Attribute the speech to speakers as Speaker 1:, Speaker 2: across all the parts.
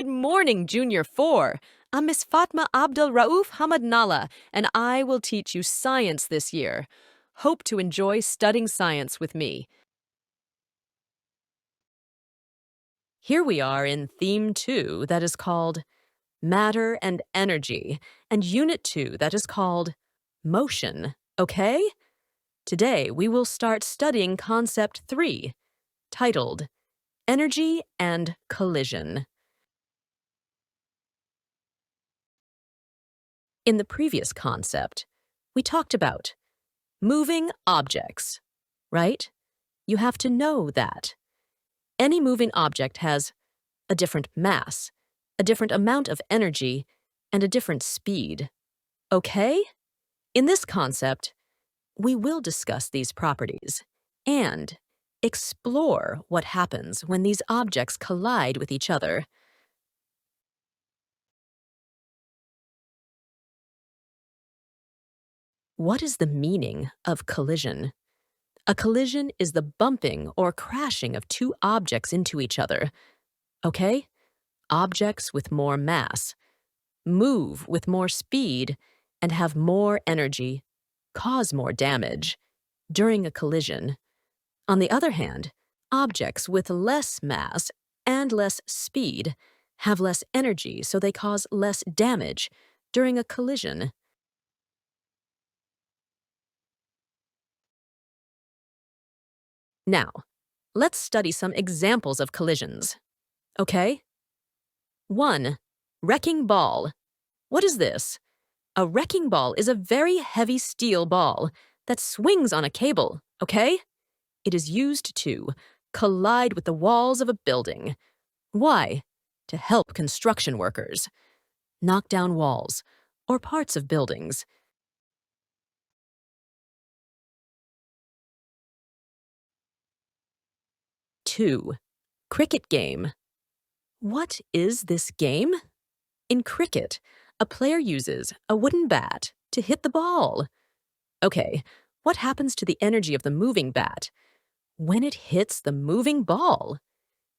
Speaker 1: Good morning, Junior 4. I'm Miss Fatma Abdul Rauf Hamad Nalla, and I will teach you science this year. Hope to enjoy studying science with me. Here we are in Theme 2 that is called Matter and Energy, and Unit 2 that is called Motion, okay? Today we will start studying Concept 3, titled Energy and Collision. In the previous concept, we talked about moving objects, right? You have to know that. Any moving object has a different mass, a different amount of energy, and a different speed. Okay? In this concept, we will discuss these properties and explore what happens when these objects collide with each other. What is the meaning of collision? A collision is the bumping or crashing of two objects into each other. Okay? Objects with more mass, move with more speed, and have more energy, cause more damage during a collision. On the other hand, objects with less mass and less speed have less energy, so they cause less damage during a collision. Now, let's study some examples of collisions. Okay? 1. Wrecking ball. What is this? A wrecking ball is a very heavy steel ball that swings on a cable, okay? It is used to collide with the walls of a building. Why? To help construction workers knock down walls or parts of buildings. 2. Cricket game. What is this game? In cricket, a player uses a wooden bat to hit the ball. Okay, what happens to the energy of the moving bat when it hits the moving ball?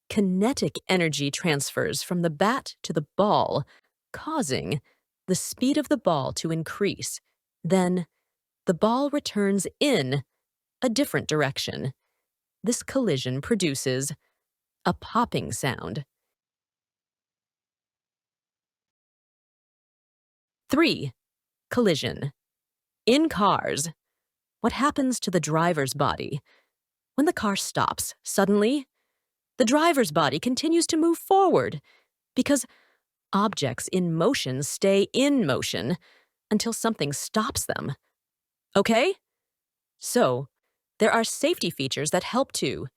Speaker 1: Kinetic energy transfers from the bat to the ball, causing the speed of the ball to increase. Then, the ball returns in a different direction. This collision produces a popping sound. 3. Collision. In cars, what happens to the driver's body? When the car stops suddenly, the driver's body continues to move forward because objects in motion stay in motion until something stops them. Okay? So, there are safety features that help to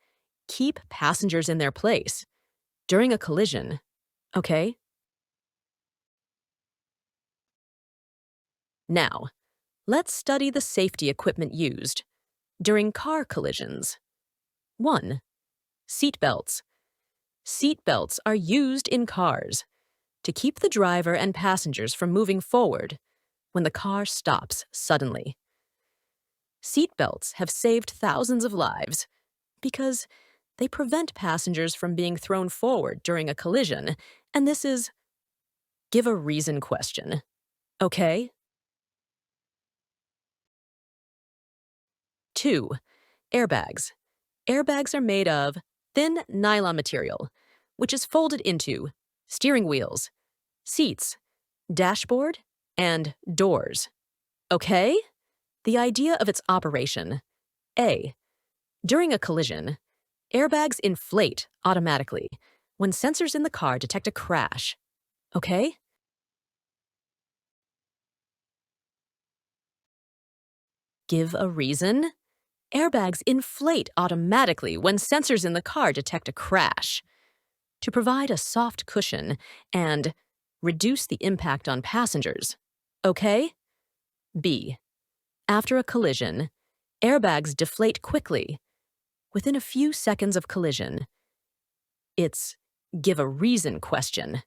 Speaker 1: keep passengers in their place during a collision. Okay? Now, let's study the safety equipment used during car collisions. 1. Seat belts. Seat belts are used in cars to keep the driver and passengers from moving forward when the car stops suddenly. Seat belts have saved thousands of lives because they prevent passengers from being thrown forward during a collision, and this is give a reason question. Okay? 2. Airbags. Airbags are made of thin nylon material, which is folded into steering wheels, seats, dashboard, and doors. Okay? The idea of its operation. A. During a collision, airbags inflate automatically when sensors in the car detect a crash. Okay? Give a reason. Airbags inflate automatically when sensors in the car detect a crash to provide a soft cushion and reduce the impact on passengers. Okay? B. After a collision, airbags deflate quickly. Within a few seconds of collision. It's give a reason question.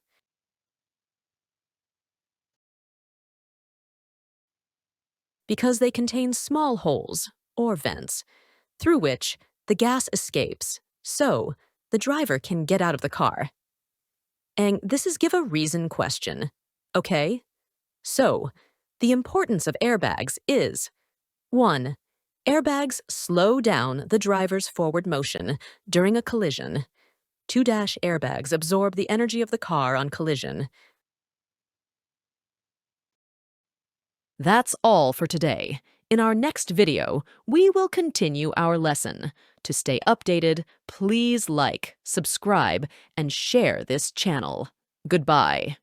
Speaker 1: Because they contain small holes, or vents, through which the gas escapes, so the driver can get out of the car. And this is give a reason question. Okay? So, the importance of airbags is 1. Airbags slow down the driver's forward motion during a collision. 2 airbags absorb the energy of the car on collision. That's all for today. In our next video, we will continue our lesson. To stay updated, please like, subscribe, and share this channel. Goodbye.